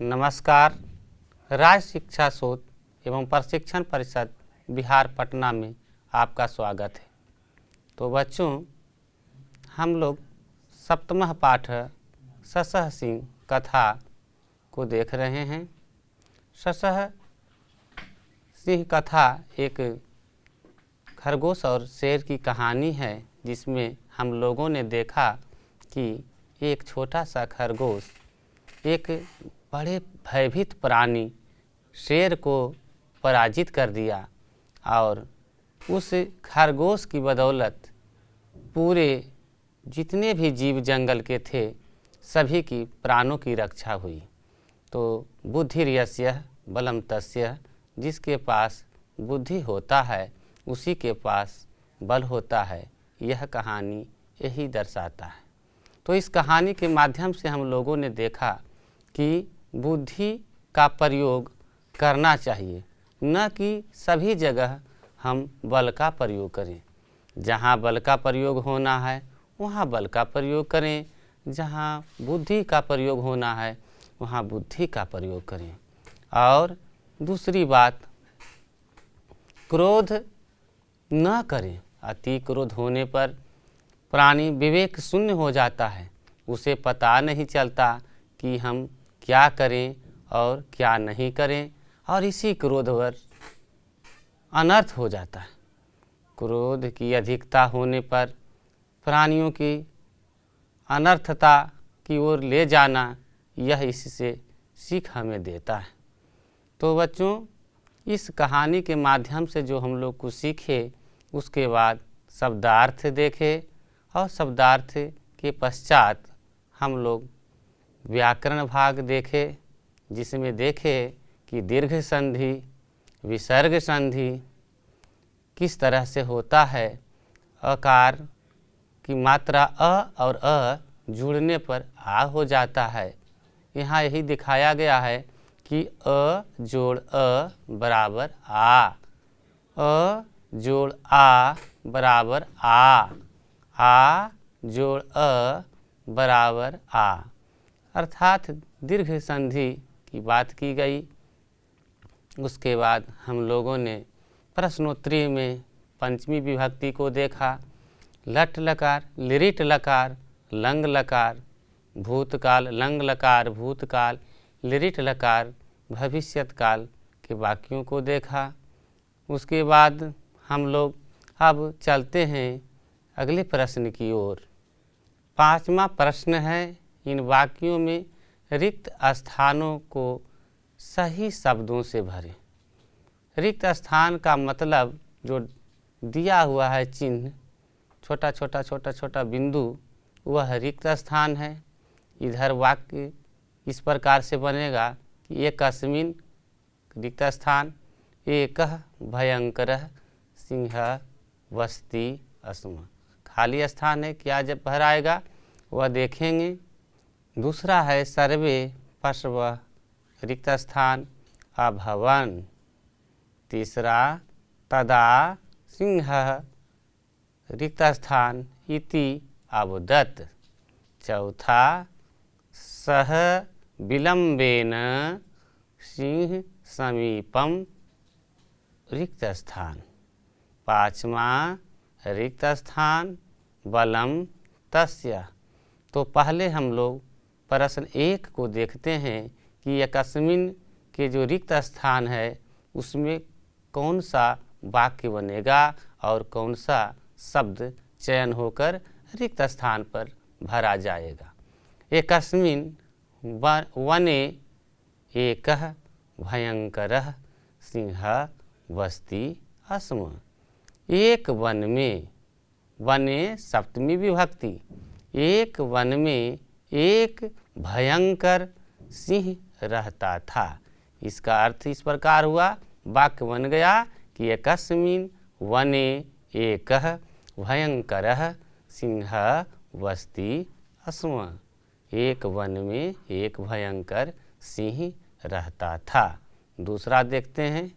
नमस्कार। राज्य शिक्षा शोध एवं प्रशिक्षण परिषद बिहार पटना में आपका स्वागत है। तो बच्चों, हम लोग सप्तमः पाठ शशः सिंह कथा को देख रहे हैं। शशः सिंह कथा एक खरगोश और शेर की कहानी है, जिसमें हम लोगों ने देखा कि एक छोटा सा खरगोश एक बड़े भयभीत प्राणी शेर को पराजित कर दिया और उस खरगोश की बदौलत पूरे जितने भी जीव जंगल के थे सभी की प्राणों की रक्षा हुई। तो बुद्धिर्यस्य बलम तस्य, जिसके पास बुद्धि होता है उसी के पास बल होता है। यह कहानी यही दर्शाता है। तो इस कहानी के माध्यम से हम लोगों ने देखा कि बुद्धि का प्रयोग करना चाहिए, न कि सभी जगह हम बल का प्रयोग करें। जहाँ बल का प्रयोग होना है वहाँ बल का प्रयोग करें, जहाँ बुद्धि का प्रयोग होना है वहाँ बुद्धि का प्रयोग करें। और दूसरी बात, क्रोध न करें। अति क्रोध होने पर प्राणी विवेक शून्य हो जाता है, उसे पता नहीं चलता कि हम क्या करें और क्या नहीं करें, और इसी क्रोधवश अनर्थ हो जाता है। क्रोध की अधिकता होने पर प्राणियों की अनर्थता की ओर ले जाना, यह इससे सीख हमें देता है। तो बच्चों, इस कहानी के माध्यम से जो हम लोग कुछ सीखे, उसके बाद शब्दार्थ देखे और शब्दार्थ के पश्चात हम लोग व्याकरण भाग देखे, जिसमें देखे कि दीर्घ संधि विसर्ग संधि किस तरह से होता है। अकार की मात्रा अ और अ जुड़ने पर आ हो जाता है। यहाँ यही दिखाया गया है कि अ जोड़ अ बराबर आ, अ जोड़ आ बराबर आ जोड़ अ बराबर आ, अर्थात दीर्घ संधि की बात की गई। उसके बाद हम लोगों ने प्रश्नोत्तरी में पंचमी विभक्ति को देखा। लट लकार, लिरिट लकार, लंग लकार भूतकाल, लंग लकार भूतकाल, लिरिट लकार भविष्यत काल के वाक्यों को देखा। उसके बाद हम लोग अब चलते हैं अगले प्रश्न की ओर। पांचवा प्रश्न है, इन वाक्यों में रिक्त स्थानों को सही शब्दों से भरें। रिक्त स्थान का मतलब जो दिया हुआ है चिन्ह, छोटा छोटा बिंदु, वह रिक्त स्थान है। इधर वाक्य इस प्रकार से बनेगा कि एकस्मिन् रिक्त स्थान एकः भयंकरः सिंहः वसति स्म। खाली स्थान है, क्या जब भराएगा वह देखेंगे। दूसरा है सर्वे पशवः रिक्त स्थान अभवन्। तीसरा तदा सिंहः रिक्त स्थान इति अवदत्। चौथा सः विलंबेन सिंह समीपम रिक्त स्थान। पांचवा रिक्त स्थान बलम तस्य। तो पहले हम लोग प्रश्न 1 को देखते हैं कि एकस्मिन् के जो रिक्त स्थान है उसमें कौन सा वाक्य बनेगा और कौन सा शब्द चयन होकर रिक्त स्थान पर भरा जाएगा। एकस्मिन् वने एकः भयंकरः सिंहः वसति स्म। एक वन में, वने सप्तमी विभक्ति, एक वन में एक भयंकर सिंह रहता था। इसका अर्थ इस प्रकार हुआ, वाक्य बन गया कि एकस्मिन् वने एकः भयंकरः सिंहः वसति स्म। एक वन में एक भयंकर सिंह रहता था। दूसरा देखते हैं,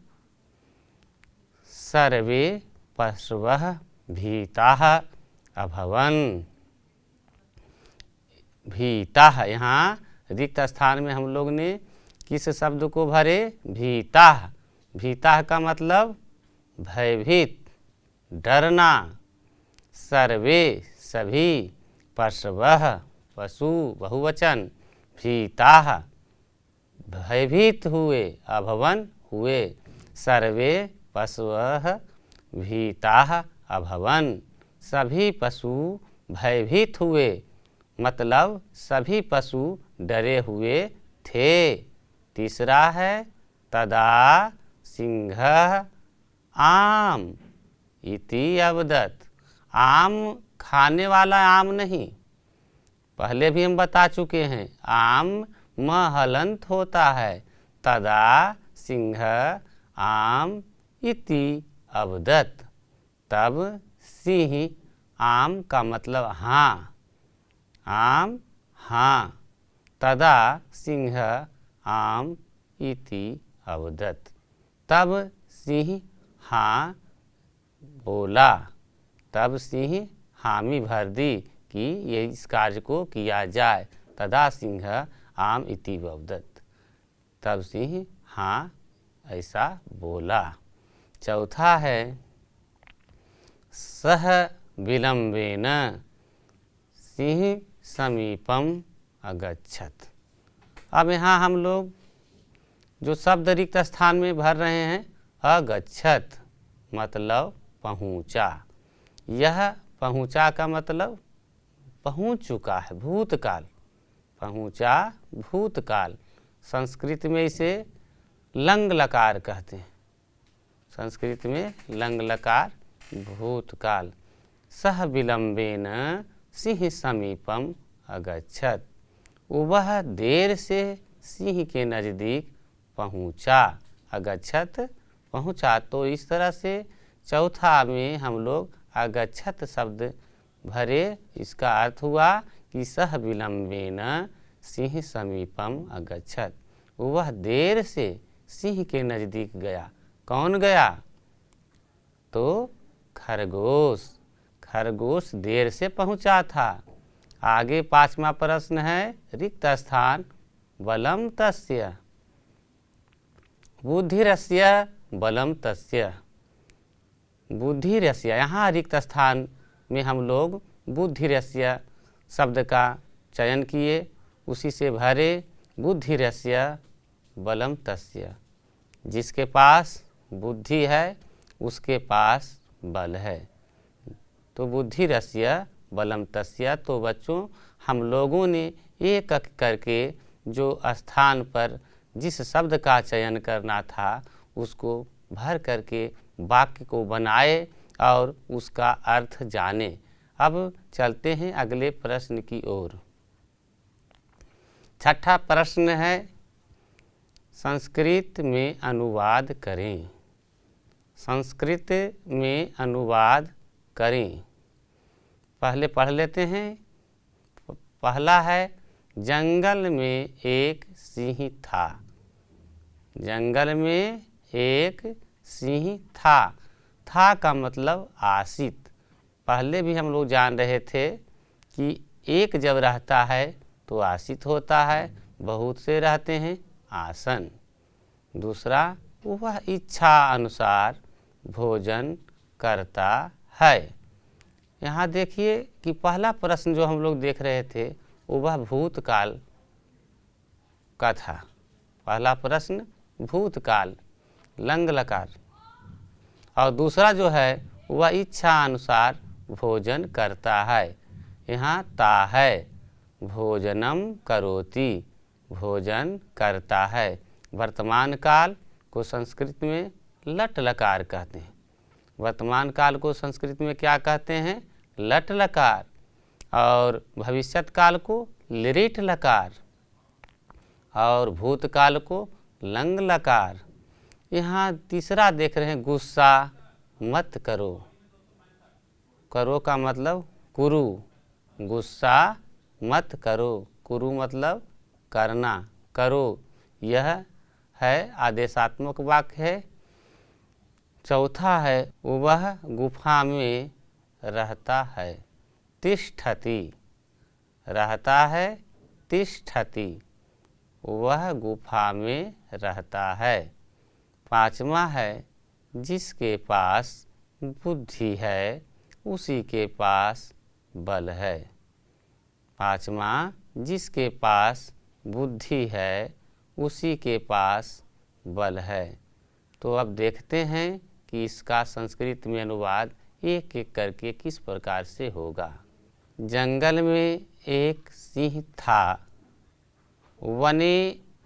सर्वे पशवः भीताः अभवन्। भीताः, यहाँ रिक्त स्थान में हम लोग ने किस शब्द को भरे? भीताः। भीताः का मतलब भयभीत, डरना। सर्वे सभी, पशवः पशु बहुवचन, भीताः भयभीत हुए, अभवन हुए। सर्वे पशवः भीताः अभवन, सभी पशु भयभीत हुए, मतलब सभी पशु डरे हुए थे। तीसरा है तदा सिंहः आम इति अवदत्। आम खाने वाला आम नहीं, पहले भी हम बता चुके हैं, आम म हलंत होता है। तदा सिंह आम इति अवदत्, तब सिंह, आम का मतलब हाँ, आम हाँ। तदा सिंह आम इति अवदत्, तब सिंह हाँ बोला। तब सिंह हामी भर दी कि ये इस कार्य को किया जाए। तदा सिंह आम इति अवदत्, तब सिंह हाँ ऐसा बोला। चौथा है सह विलंबेन सिंह समीपम अगच्छत्। अब यहाँ हम लोग जो शब्द रिक्त स्थान में भर रहे हैं, अगच्छत् मतलब पहुँचा। यह पहुँचा का मतलब पहुँच चुका है, भूतकाल। पहुँचा भूतकाल। संस्कृत में इसे लंग लकार कहते हैं, संस्कृत में लंग लकार भूतकाल। सह विलंबेन सिंह समीपम अगच्छत्, वह देर से सिंह के नज़दीक पहुँचा। अगच्छत् पहुँचा, तो इस तरह से चौथा में हम लोग अगच्छत् शब्द भरे। इसका अर्थ हुआ कि सह विलंबेन सिंह समीपम अगच्छत्, वह देर से सिंह के नज़दीक गया। कौन गया? तो खरगोश। खरगोश देर से पहुंचा था। आगे पांचवा प्रश्न है रिक्त स्थान बलम तस्य। बुद्धिरस्य बलम तस्य। बुद्धिरस्य, यहाँ रिक्त स्थान में हम लोग बुद्धिरस्य शब्द का चयन किए, उसी से भरे। बुद्धिरस्य बलम तस्य, जिसके पास बुद्धि है उसके पास बल है। तो बुद्धिरस्य बलम तस्य, तो बच्चों हम लोगों ने एक एक करके जो स्थान पर जिस शब्द का चयन करना था उसको भर करके वाक्य को बनाए और उसका अर्थ जाने। अब चलते हैं अगले प्रश्न की ओर। छठा प्रश्न है संस्कृत में अनुवाद करें। संस्कृत में अनुवाद करें। पहले पढ़ लेते हैं। पहला है जंगल में एक सिंह था। जंगल में एक सिंह था। था का मतलब आसित। पहले भी हम लोग जान रहे थे कि एक जब रहता है तो आसित होता है, बहुत से रहते हैं आसन। दूसरा, वह इच्छा अनुसार भोजन करता है। यहाँ देखिए कि पहला प्रश्न जो हम लोग देख रहे थे वह भूतकाल का था। पहला प्रश्न भूतकाल लंग लकार, और दूसरा जो है वह इच्छा अनुसार भोजन करता है। यहाँ ता है, भोजनम करोति, भोजन करता है। वर्तमान काल को संस्कृत में लट लकार कहते हैं। वर्तमान काल को संस्कृत में क्या कहते हैं? लट लकार। और भविष्यत काल को लिरिट लकार, और भूतकाल को लंग लकार। यहाँ तीसरा देख रहे हैं गुस्सा मत करो। करो का मतलब कुरु, गुस्सा मत करो। कुरु मतलब करना, करो। यह है आदेशात्मक वाक्य है। चौथा है वह गुफा में रहता है। तिष्ठति, रहता है तिष्ठति, वह गुफा में रहता है। पाँचवा है जिसके पास बुद्धि है उसी के पास बल है। पाँचवा जिसके पास बुद्धि है उसी के पास बल है। तो अब देखते हैं कि इसका संस्कृत में अनुवाद एक एक करके किस प्रकार से होगा। जंगल में एक सिंह था, वने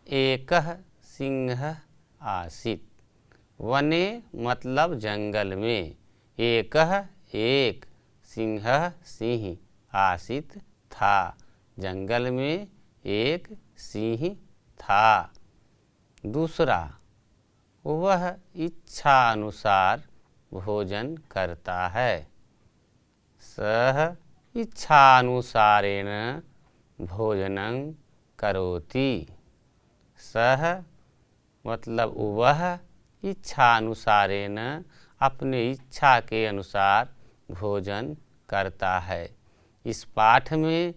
एकः सिंह आसीत्। वने मतलब जंगल में, एकः एक, सिंह सिंह, आसीत् था, जंगल में एक सिंह था। दूसरा, वह इच्छा अनुसार भोजन करता है। सः इच्छानुसारेण भोजनं करोति। सः मतलब वह इच्छानुसारेण अपने इच्छा के अनुसार भोजन करता है। इस पाठ में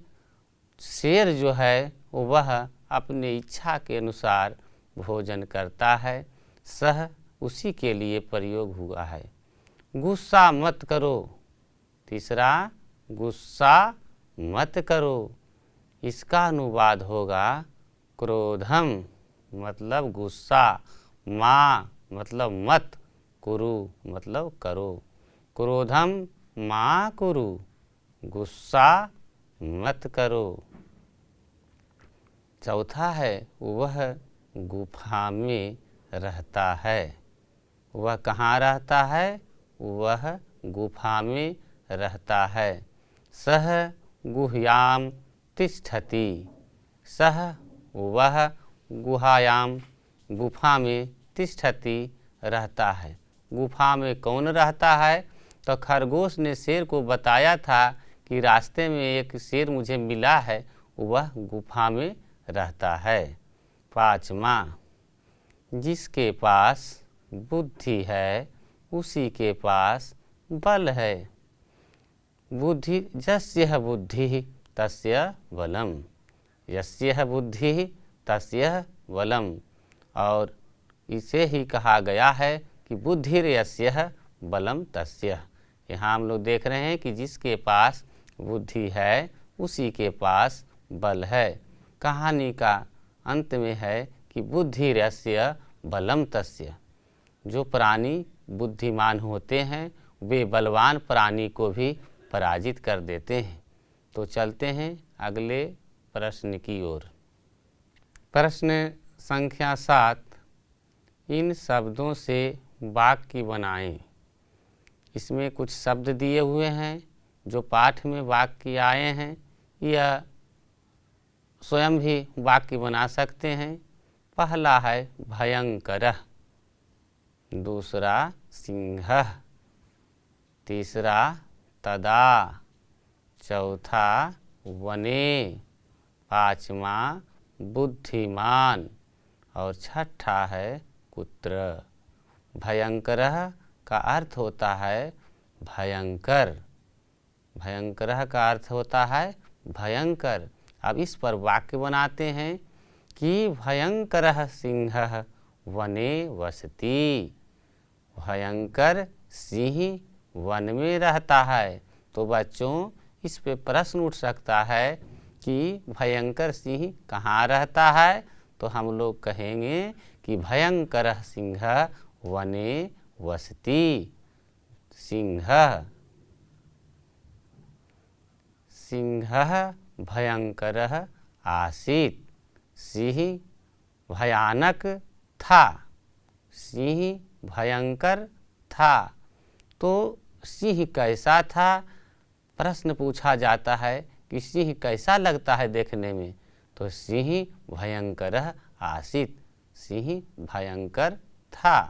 शेर जो है वह अपने इच्छा के अनुसार भोजन करता है। सह उसी के लिए प्रयोग हुआ है। गुस्सा मत करो। तीसरा, गुस्सा मत करो। इसका अनुवाद होगा क्रोधम मतलब गुस्सा, मा मतलब मत, कुरु मतलब करो। क्रोधम मा कुरु, गुस्सा मत करो। चौथा है वह गुफा में रहता है। वह कहाँ रहता है? वह गुफा में रहता है। सह गुह्याम तिष्ठति। सह वह गुहायाम गुफा में तिष्ठति रहता है। गुफा में कौन रहता है? तो खरगोश ने शेर को बताया था कि रास्ते में एक शेर मुझे मिला है, वह गुफा में रहता है। पाँचवा, जिसके पास बुद्धि है उसी के पास बल है। बुद्धि यस्य बुद्धि तस्य बलम। यस्य बुद्धि तस्य बलम। और इसे ही कहा गया है कि बुद्धिर्यस्य बलम तस्य। यहाँ हम लोग देख रहे हैं कि जिसके पास बुद्धि है उसी के पास बल है। कहानी का अंत में है कि बुद्धिर्यस्य बलम तस्य। जो प्राणी बुद्धिमान होते हैं वे बलवान प्राणी को भी पराजित कर देते हैं। तो चलते हैं अगले प्रश्न की ओर। प्रश्न संख्या 7, इन शब्दों से वाक्य बनाएं। इसमें कुछ शब्द दिए हुए हैं जो पाठ में वाक्य आए हैं, या स्वयं भी वाक्य बना सकते हैं। पहला है भयंकर, दूसरा सिंह, तीसरा तदा, चौथा वने, पांचवा बुद्धिमान और छठा है कुत्र। भयंकर का अर्थ होता है भयंकर। भयंकर का अर्थ होता है भयंकर। अब इस पर वाक्य बनाते हैं कि भयंकर सिंह वने वसति। भयंकर सिंह वन में रहता है। तो बच्चों इस पे प्रश्न उठ सकता है कि भयंकर सिंह कहाँ रहता है? तो हम लोग कहेंगे कि भयंकर सिंह वने वसति। सिंह भयंकर आसीत्। सिंह भयानक था। सिंह भयंकर था। तो सिंह कैसा था? प्रश्न पूछा जाता है कि सिंह कैसा लगता है देखने में? तो सिंह भयंकर आसीत्। सिंह भयंकर था।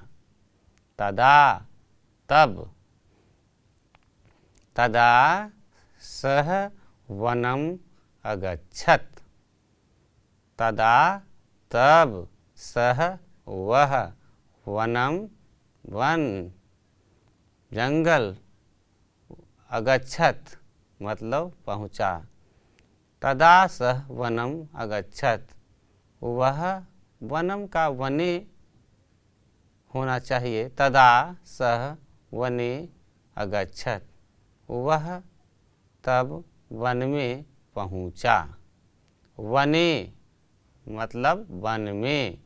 तदा तब, तदा सह वनम अगच्छत। तदा तब सह वह वनम वन जंगल, अगच्छत मतलब पहुँचा। तदा सह वनम अगच्छत वह वनम का वने होना चाहिए। तदा सह वने अगच्छत, वह तब वन में पहुँचा। वने मतलब वन में,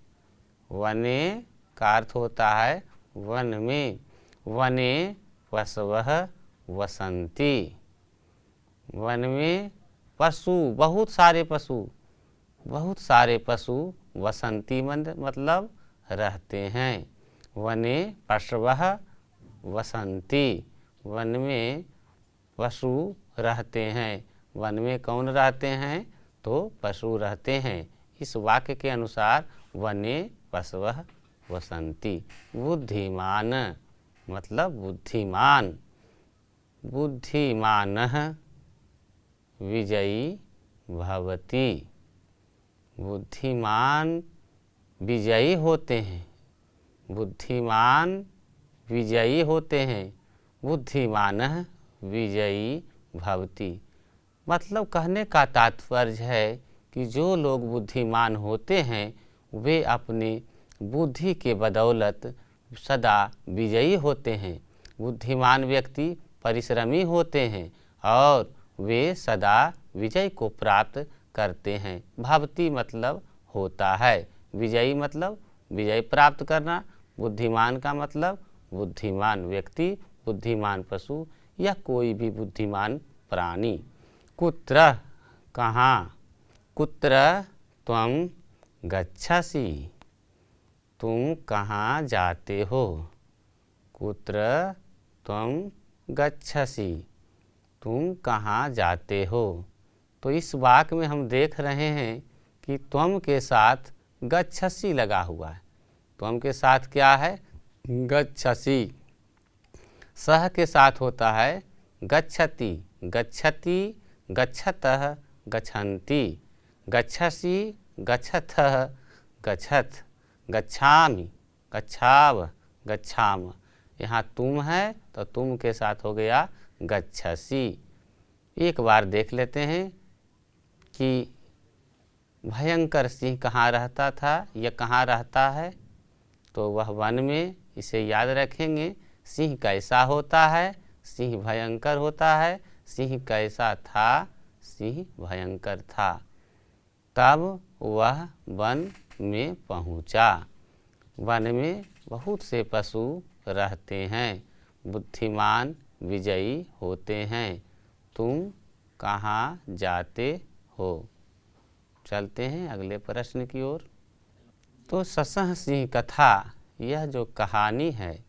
वने का अर्थ होता है वन में। वने पशवः वसन्ति, वन में पशु, बहुत सारे पशु वसन्ति मतलब रहते हैं। वने पशवः वसन्ति, वन में पशु रहते हैं। वन में कौन रहते हैं? तो पशु रहते हैं। इस वाक्य के अनुसार वने पशवः वसन्ति। बुद्धिमान मतलब बुद्धिमान। बुद्धिमानः विजयी भवति, बुद्धिमान विजयी होते हैं। बुद्धिमान विजयी होते हैं। बुद्धिमानः विजयी भवति मतलब कहने का तात्पर्य है कि जो लोग बुद्धिमान होते हैं वे अपनी बुद्धि के बदौलत सदा विजयी होते हैं। बुद्धिमान व्यक्ति परिश्रमी होते हैं और वे सदा विजय को प्राप्त करते हैं। भवति मतलब होता है, विजयी मतलब विजय प्राप्त करना। बुद्धिमान का मतलब बुद्धिमान व्यक्ति, बुद्धिमान पशु या कोई भी बुद्धिमान प्राणी। कुत्र कहाँ, कुत्र त्वं गच्छसि, तुम कहाँ जाते हो। कुत्र त्वं गच्छसि, तुम कहाँ जाते हो। तो इस वाक्य में हम देख रहे हैं कि त्वं के साथ गच्छसि लगा हुआ है। त्वं के साथ क्या है? गच्छसि। सह के साथ होता है गच्छति, गच्छति, गच्छतः, गच्छन्ति, गच्छसि, गच्छथः, गच्छथ, गच्छामि, गच्छाव, गच्छाम। यहाँ तुम है तो तुम के साथ हो गया गच्छसि। एक बार देख लेते हैं कि भयंकर सिंह कहाँ रहता था या कहाँ रहता है। तो वह वन में, इसे याद रखेंगे। सिंह कैसा होता है? सिंह भयंकर होता है। सिंह कैसा था? सिंह भयंकर था। तब वह वन में पहुँचा। वन में बहुत से पशु रहते हैं। बुद्धिमान विजयी होते हैं। तुम कहाँ जाते हो। चलते हैं अगले प्रश्न की ओर। तो ससह सिंह कथा, यह जो कहानी है,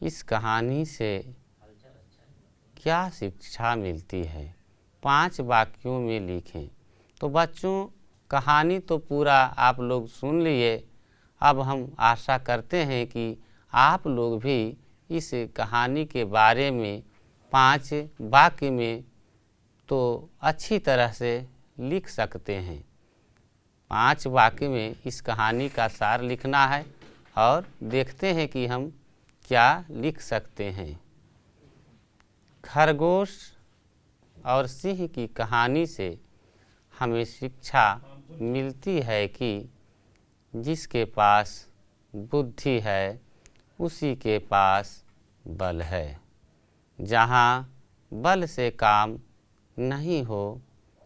इस कहानी से क्या शिक्षा मिलती है? 5 वाक्यों में लिखें। तो बच्चों, कहानी तो पूरा आप लोग सुन लिए। अब हम आशा करते हैं कि आप लोग भी इस कहानी के बारे में 5 वाक्य में तो अच्छी तरह से लिख सकते हैं। 5 वाक्य में इस कहानी का सार लिखना है और देखते हैं कि हम क्या लिख सकते हैं। खरगोश और सिंह की कहानी से हमें शिक्षा मिलती है कि जिसके पास बुद्धि है उसी के पास बल है। जहाँ बल से काम नहीं हो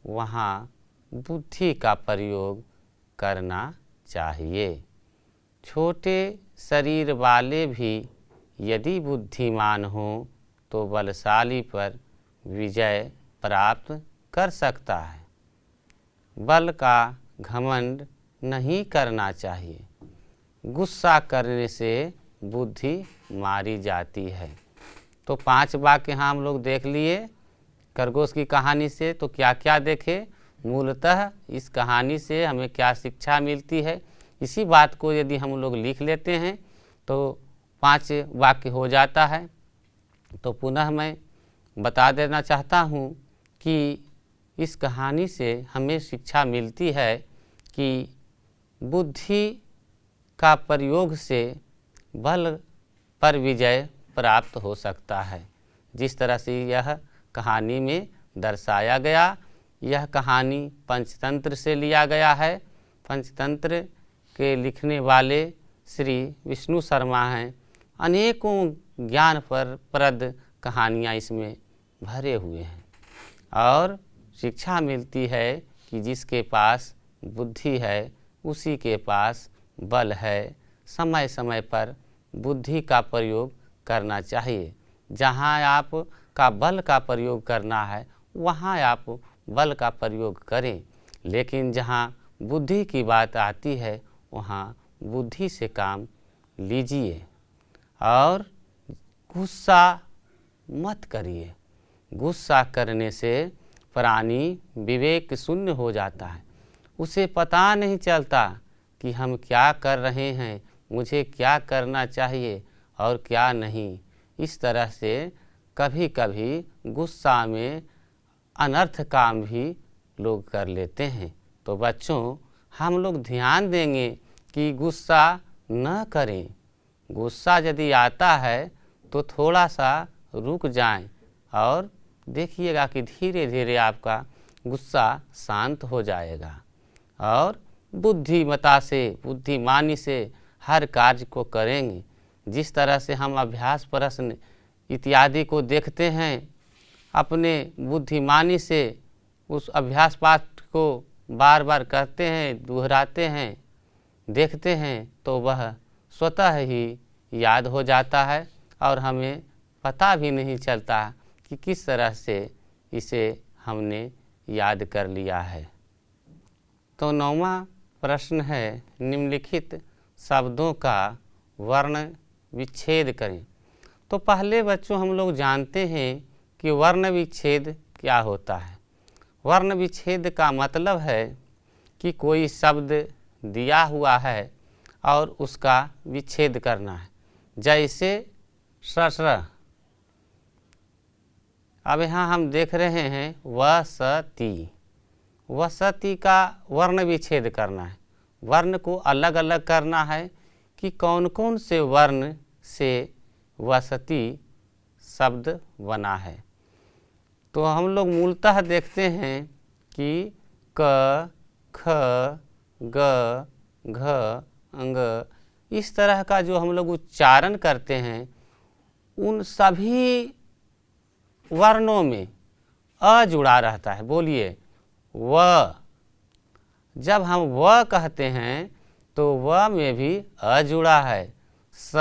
वहाँ बुद्धि का प्रयोग करना चाहिए। छोटे शरीर वाले भी यदि बुद्धिमान हो तो बलशाली पर विजय प्राप्त कर सकता है। बल का घमंड नहीं करना चाहिए। गुस्सा करने से बुद्धि मारी जाती है। तो 5 वाक्य यहाँ हम लोग देख लिए खरगोश की कहानी से। तो क्या क्या देखे? मूलतः इस कहानी से हमें क्या शिक्षा मिलती है, इसी बात को यदि हम लोग लिख लेते हैं तो 5 वाक्य हो जाता है। तो पुनः मैं बता देना चाहता हूँ कि इस कहानी से हमें शिक्षा मिलती है कि बुद्धि का प्रयोग से बल पर विजय प्राप्त हो सकता है। जिस तरह से यह कहानी में दर्शाया गया, यह कहानी पंचतंत्र से लिया गया है। पंचतंत्र के लिखने वाले श्री विष्णु शर्मा हैं। अनेकों ज्ञानप्रद कहानियाँ इसमें भरे हुए हैं और शिक्षा मिलती है कि जिसके पास बुद्धि है उसी के पास बल है। समय समय पर बुद्धि का प्रयोग करना चाहिए। जहाँ आप का बल का प्रयोग करना है वहाँ आप बल का प्रयोग करें, लेकिन जहाँ बुद्धि की बात आती है वहाँ बुद्धि से काम लीजिए और गुस्सा मत करिए। गुस्सा करने से प्राणी विवेक शून्य हो जाता है। उसे पता नहीं चलता कि हम क्या कर रहे हैं, मुझे क्या करना चाहिए और क्या नहीं। इस तरह से कभी कभी गुस्सा में अनर्थ काम भी लोग कर लेते हैं। तो बच्चों, हम लोग ध्यान देंगे कि गुस्सा न करें। गुस्सा यदि आता है तो थोड़ा सा रुक जाएं और देखिएगा कि धीरे धीरे आपका गुस्सा शांत हो जाएगा और बुद्धिमता से, बुद्धिमानी से हर कार्य को करेंगे। जिस तरह से हम अभ्यास प्रश्न इत्यादि को देखते हैं, अपने बुद्धिमानी से उस अभ्यास पाठ को बार बार करते हैं, दोहराते हैं, देखते हैं, तो वह स्वतः ही याद हो जाता है और हमें पता भी नहीं चलता कि किस तरह से इसे हमने याद कर लिया है। तो 9वां प्रश्न है, निम्नलिखित शब्दों का वर्ण विच्छेद करें। तो पहले बच्चों हम लोग जानते हैं कि वर्ण विच्छेद क्या होता है। वर्ण विच्छेद का मतलब है कि कोई शब्द दिया हुआ है और उसका विच्छेद करना है। जैसे ससुर, अब यहाँ हम देख रहे हैं वसती। वसती का वर्ण विच्छेद करना है। वर्ण को अलग अलग करना है कि कौन कौन से वर्ण से वसती शब्द बना है। तो हम लोग मूलतः देखते हैं कि क, ख, ग, घ, अंग, इस तरह का जो हम लोग उच्चारण करते हैं उन सभी वर्णों में अ जुड़ा रहता है। बोलिए व। जब हम व कहते हैं तो व में भी अ जुड़ा है। स,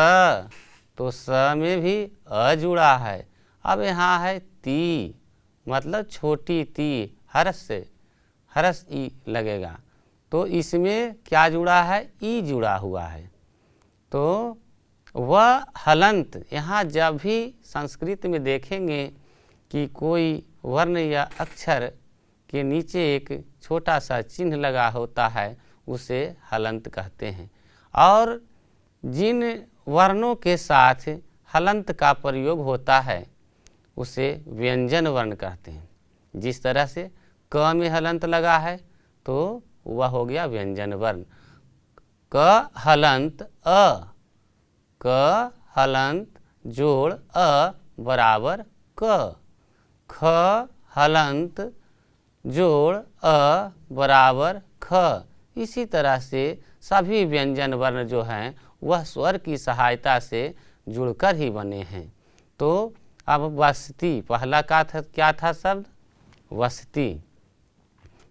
तो स में भी अ जुड़ा है। अब यहाँ है ती, मतलब छोटी ती, हर्ष से हर्ष ई लगेगा, तो इसमें क्या जुड़ा है, ई जुड़ा हुआ है। तो वह हलंत, यहाँ जब भी संस्कृत में देखेंगे कि कोई वर्ण या अक्षर के नीचे एक छोटा सा चिन्ह लगा होता है उसे हलंत कहते हैं। और जिन वर्णों के साथ हलंत का प्रयोग होता है उसे व्यंजन वर्ण कहते हैं। जिस तरह से क में हलंत लगा है तो वह हो गया व्यंजन वर्ण। क हलंत अ, क हलंत जोड़ अ बराबर क। ख हलंत जोड़ अ बराबर ख। इसी तरह से सभी व्यंजन वर्ण जो हैं वह स्वर की सहायता से जुड़कर ही बने हैं। तो अब वसती, पहला क्या था शब्द, वसती।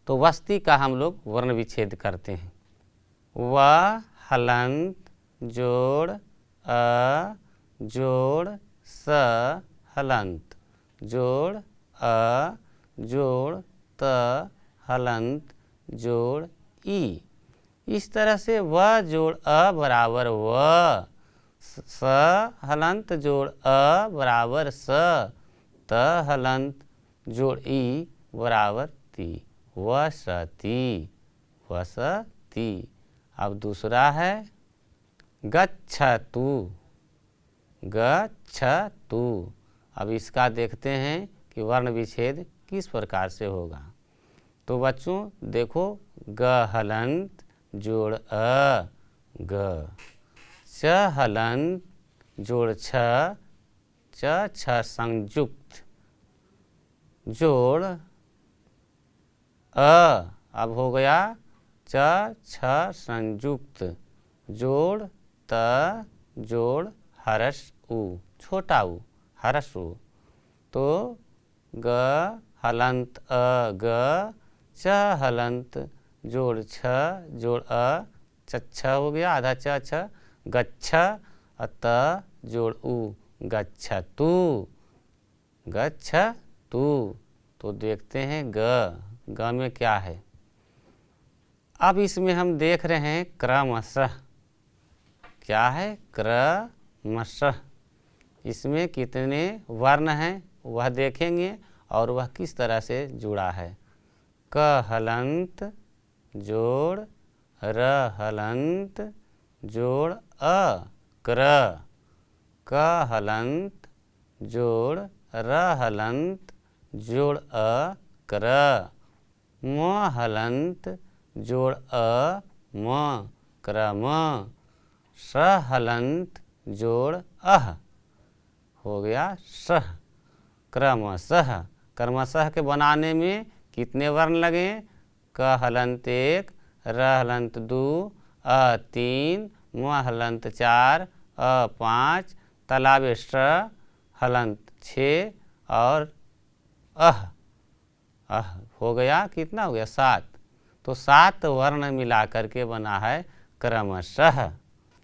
तो वसती का हम लोग वर्ण विच्छेद करते हैं। व हलंत जोड़ अ जोड़ स हलंत जोड़ अ जोड़ त हलंत जोड़ ई। इस तरह से व जोड़ अ बराबर व, स हलंत जोड़ अ बराबर स, त हलंत जोड़ ई बराबर ती, वसती, वसती। अब दूसरा है गच्छतु, गच्छतु। अब इसका देखते हैं कि वर्ण विच्छेद किस प्रकार से होगा। तो बच्चों देखो, ग हलंत जोड़ अ ग, च हलंत जोड़ छ, च छ संयुक्त जोड़ अ, अब हो गया च छ संयुक्त जोड़ त जोड़ हरस उ छोटा उ हरस उ। तो ग हलंत अ ग च हलंत जोड़ छ जोड़ अ छ हो गया आधा छ गच्छ अत जोड़ उ गच्छतु गच्छतु। तो देखते हैं ग में क्या है। अब इसमें हम देख रहे हैं क्रमशः, क्या है क्रमशः। इसमें कितने वर्ण हैं वह देखेंगे और वह किस तरह से जुड़ा है। क हलंत जोड़ र हलंत जोड़ अ क्र, क हलंत जोड़ र हलंत जोड़ अ क्र, म हलंत जोड़ अ म क्रम, स हलंत जोड़ अह हो गया सह क्रमशः। क्रमशः के बनाने में कितने वर्ण लगे। क हलंत 1 र हलंत 2 अ 3 म हलंत 4 अ 5 तालाबे स हलंत 6 और अह हो गया कितना हो गया 7। तो 7 वर्ण मिला करके बना है क्रमशः।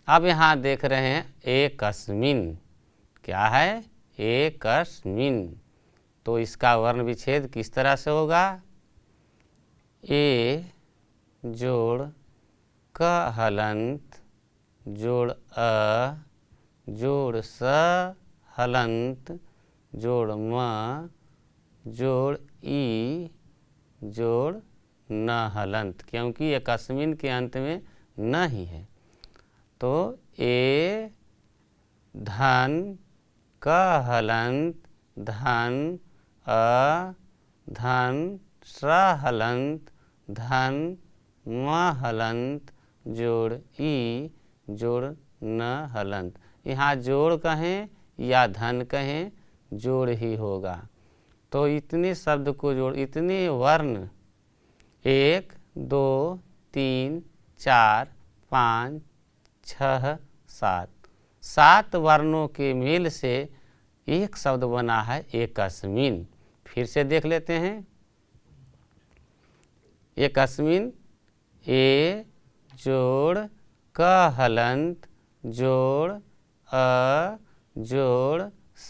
अब यहाँ देख रहे हैं एकस्मिन, क्या है एकस्मिन। तो इसका वर्ण विच्छेद किस तरह से होगा। ए जोड़ क हलंत जोड़ अ जोड़ स हलंत जोड़ म जोड़ ई जोड़ न हलंत, क्योंकि एकस्मिन के अंत में न ही है। तो ए धन क हलंत धन अ धन स हलंत धन म हलंत जोड़ ई जोड़ न हलंत। यहाँ जोड़ कहें या धन कहें जोड़ ही होगा। तो इतने शब्द को जोड़ इतने वर्ण 1 2 3 4 5 6 7 वर्णों के मेल से एक शब्द बना है एकस्मिन। फिर से देख लेते हैं। एकस्मिन ए जोड़ क हलंत जोड़ अ जोड़ स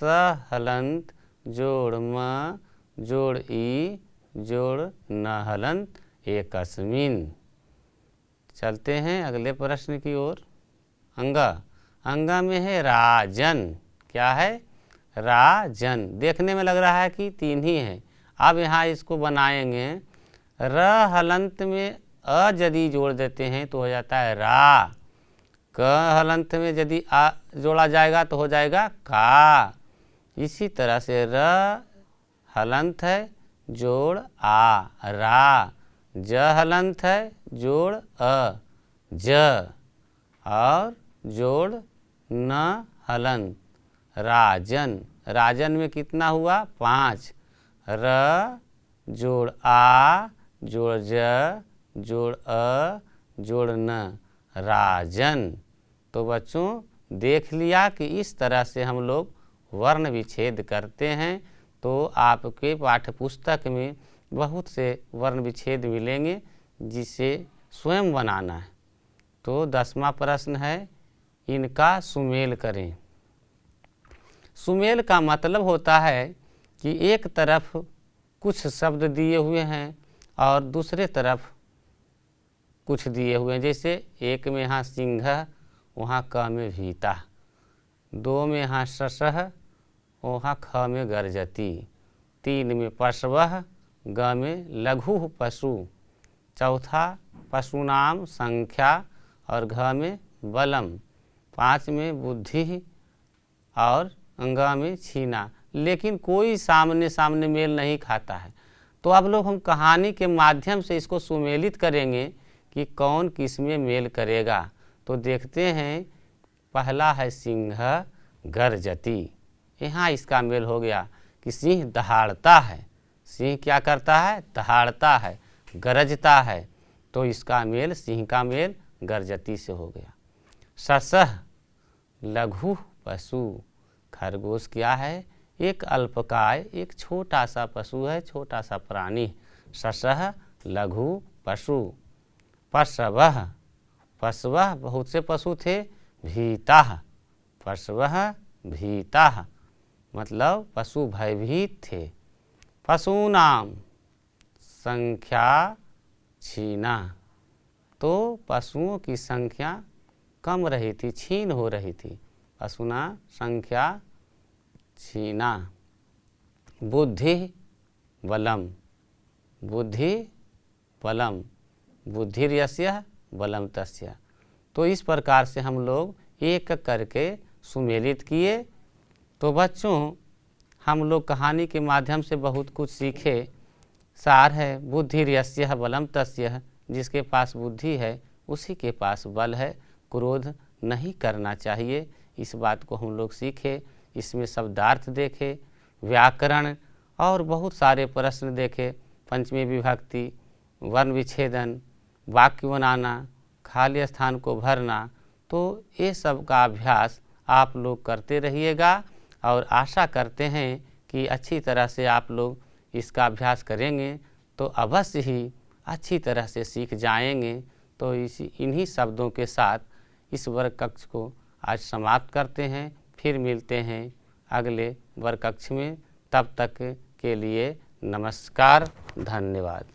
हलंत जोड़ म जोड़ ई जोड़ न हलंत एकस्मिन। चलते हैं अगले प्रश्न की ओर। अंगा में है राजन, क्या है राजन। देखने में लग रहा है कि 3 ही है। अब यहाँ इसको बनाएंगे। र हलंत में अ यदि जोड़ देते हैं तो हो जाता है रा। क हलंत में यदि आ जोड़ा जाएगा तो हो जाएगा का। इसी तरह से र हलंत है जोड़ आ रा, ज हलंत है जोड़ अ ज और जोड़ न हलंत राजन। राजन में कितना हुआ 5। र जोड़ आ जोड़ ज जोड़ अ जोड़ न राजन। तो बच्चों देख लिया कि इस तरह से हम लोग वर्ण विच्छेद करते हैं। तो आपके पाठ्य पुस्तक में बहुत से वर्ण विच्छेद मिलेंगे जिसे स्वयं बनाना है। तो 10वां प्रश्न है, इनका सुमेल करें। सुमेल का मतलब होता है कि एक तरफ कुछ शब्द दिए हुए हैं और दूसरे तरफ कुछ दिए हुए हैं। जैसे 1 में यहाँ सिंह, वहाँ क में भीता। 2 में यहाँ शशः, वहाँ ख में गर्जती। 3 में पशवः, ग में लघु पशु। 4 पशुनाम संख्या और घ में बलम। 5 में बुद्धि और अंगा में छीना। लेकिन कोई सामने सामने मेल नहीं खाता है। तो अब लोग हम कहानी के माध्यम से इसको सुमेलित करेंगे कि कौन किस में मेल करेगा। तो देखते हैं। पहला है सिंह गर्जती। यहाँ इसका मेल हो गया कि सिंह दहाड़ता है। सिंह क्या करता है दहाड़ता है, गरजता है। तो इसका मेल सिंह का मेल गर्जती से हो गया। शशः लघु पशु, खरगोश क्या है? एक अल्पकाय, एक छोटा सा पशु है, छोटा सा प्राणी। शशः लघु पशु। पशवः, पशवः बहुत से पशु थे। भीताः, पशवः भीताः मतलब पशु भयभीत थे। पशूनाम संख्या क्षीणा, तो पशुओं की संख्या कम रही थी, क्षीण हो रही थी। पशुना संख्या क्षीणा। बुद्धि बलम, बुद्धि बलम, बुद्धिर्यस्य बलम तस्य। तो इस प्रकार से हम लोग एक करके सुमेलित किए। तो बच्चों हम लोग कहानी के माध्यम से बहुत कुछ सीखे। सार है बुद्धिर्यस्य बलम तस्य, जिसके पास बुद्धि है उसी के पास बल है। क्रोध नहीं करना चाहिए, इस बात को हम लोग सीखे। इसमें शब्दार्थ देखे, व्याकरण और बहुत सारे प्रश्न देखे। पंचमी विभक्ति, वर्ण विच्छेदन, वाक्य बनाना, खाली स्थान को भरना। तो ये सब का अभ्यास आप लोग करते रहिएगा और आशा करते हैं कि अच्छी तरह से आप लोग इसका अभ्यास करेंगे तो अवश्य ही अच्छी तरह से सीख जाएंगे। तो इन्हीं शब्दों के साथ इस वर्ग कक्ष को आज समाप्त करते हैं। फिर मिलते हैं अगले वर्ग कक्ष में। तब तक के लिए नमस्कार, धन्यवाद।